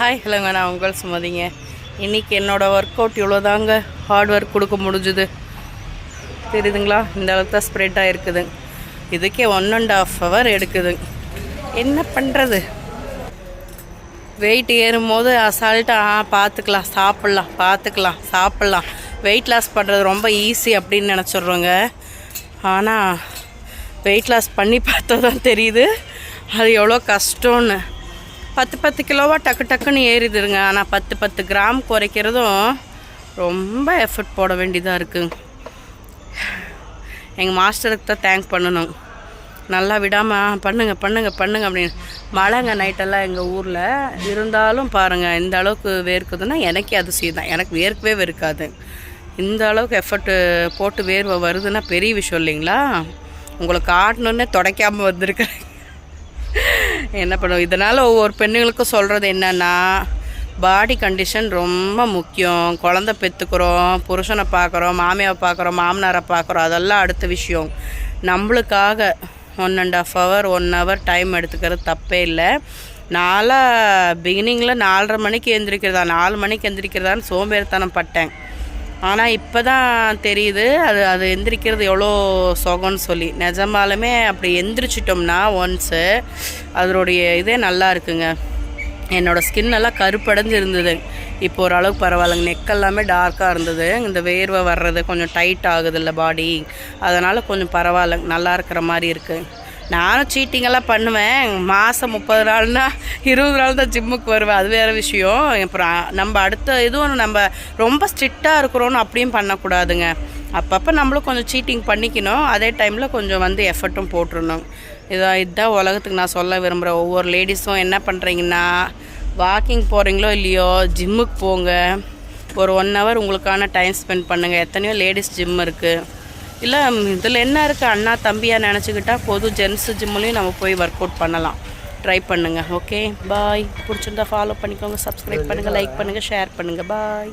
Hi ஹலோங்க, நான் உங்கள் சுமதிங்க. இன்றைக்கி என்னோடய ஒர்க் அவுட் இவ்வளோதாங்க. ஹார்ட் ஒர்க் கொடுக்க முடிஞ்சுது, தெரியுதுங்களா? இந்த அளவுக்கு தான் ஸ்ப்ரெட் ஆகிருக்குது. இதுக்கே 1.5 hour எடுக்குது. என்ன பண்ணுறது? வெயிட் ஏறும்போது அசால்ட்டாக பார்த்துக்கலாம், சாப்பிட்லாம். வெயிட் லாஸ் பண்ணுறது ரொம்ப ஈஸி அப்படின்னு நினச்சிட்றோங்க. ஆனால் வெயிட் லாஸ் பண்ணி பார்த்தா தான் தெரியுது அது எவ்வளோ கஷ்டம்னு. 10 கிலோவாக டக்குன்னு ஏறிடுதுங்க. ஆனால் 10 கிராம் குறைக்கிறதும் ரொம்ப எஃபர்ட் போட வேண்டியதாக இருக்குது. எங்கள் மாஸ்டருக்கு தான் தேங்க் பண்ணணும். நல்லா விடாமல் பண்ணுங்க அப்படின்னு. மழைங்க நைட்டெல்லாம் எங்கள் ஊரில் இருந்தாலும் பாருங்கள், இந்த அளவுக்கு வேர்க்குதுன்னா எனக்கே அதிசயம் தான். எனக்கு வேர்க்கவே வெறுக்காது. இந்த அளவுக்கு எஃபர்ட்டு போட்டு வேர்வை வருதுன்னா பெரிய விஷயம் இல்லைங்களா? உங்களுக்கு காட்டணுன்னே துடைக்காமல் வந்திருக்கிறேன். என்ன பண்ணுவோம்? இதனால் ஒவ்வொரு பெண்ணுங்களுக்கும் சொல்கிறது என்னென்னா, பாடி கண்டிஷன் ரொம்ப முக்கியம். குழந்தை பெற்றுக்கிறோம், புருஷனை பார்க்குறோம், மாமியாவை பார்க்குறோம், மாமனாரை பார்க்குறோம், அதெல்லாம் அடுத்த விஷயம். நம்மளுக்காக 1.5 hour 1 hour டைம் எடுத்துக்கிறது தப்பே இல்லை. நாளாக பிகினிங்கில் 4:30 மணிக்கு எழுந்திரிக்கிறதா 4 மணிக்கு எழுந்திரிக்கிறதான்னு சோம்பேறித்தனம் பட்டேன். ஆனால் இப்போ தான் தெரியுது அது எந்திரிக்கிறது எவ்வளோ சுகம்னு சொல்லி. நிஜமாலுமே அப்படி எந்திரிச்சிட்டோம்னா ஒன்ஸு அதனுடைய இதே நல்லா இருக்குங்க. என்னோடய ஸ்கின் எல்லாம் கருப்படைஞ்சு இருந்தது, இப்போ ஓரளவுக்கு பரவாயில்லைங்க. நெக்கெல்லாமே டார்க்காக இருந்தது. இந்த வேர்வை வர்றது கொஞ்சம் டைட் ஆகுதில்ல பாடி, அதனால் கொஞ்சம் பரவாயில்ல, நல்லா இருக்கிற மாதிரி இருக்குது. நானும் சீட்டிங்கெல்லாம் பண்ணுவேன். மாதம் 30 நாள்னா 20 நாள் தான் ஜிம்முக்கு வருவேன், அது வேறு விஷயம். அப்புறம் நம்ம அடுத்த இதுவும் நம்ம ரொம்ப ஸ்ட்ரிக்டாக இருக்கிறோன்னு அப்படியும் பண்ணக்கூடாதுங்க. அப்பப்போ நம்மளும் கொஞ்சம் சீட்டிங் பண்ணிக்கணும், அதே டைமில் கொஞ்சம் எஃபர்ட்டும் போட்டுருணும். இதுதான் உலகத்துக்கு நான் சொல்ல விரும்புகிறேன். ஒவ்வொரு லேடிஸும் என்ன பண்ணுறீங்கன்னா, வாக்கிங் போகிறீங்களோ இல்லையோ, ஜிம்முக்கு போங்க. ஒரு 1 hour உங்களுக்கான டைம் ஸ்பெண்ட் பண்ணுங்கள். எத்தனையோ லேடிஸ் ஜிம் இருக்குது. இல்லை இதில் என்ன இருக்குது, அண்ணா தம்பியாக நினச்சிக்கிட்டா பொது ஜென்ஸ் ஜிம்முலேயும் நம்ம போய் ஒர்க் அவுட் பண்ணலாம். ட்ரை பண்ணுங்கள். ஓகே, பாய். பிடிச்சிருந்தா ஃபாலோ பண்ணிக்கோங்க, சப்ஸ்கிரைப் பண்ணுங்கள், லைக் பண்ணுங்கள், ஷேர் பண்ணுங்கள். பாய்.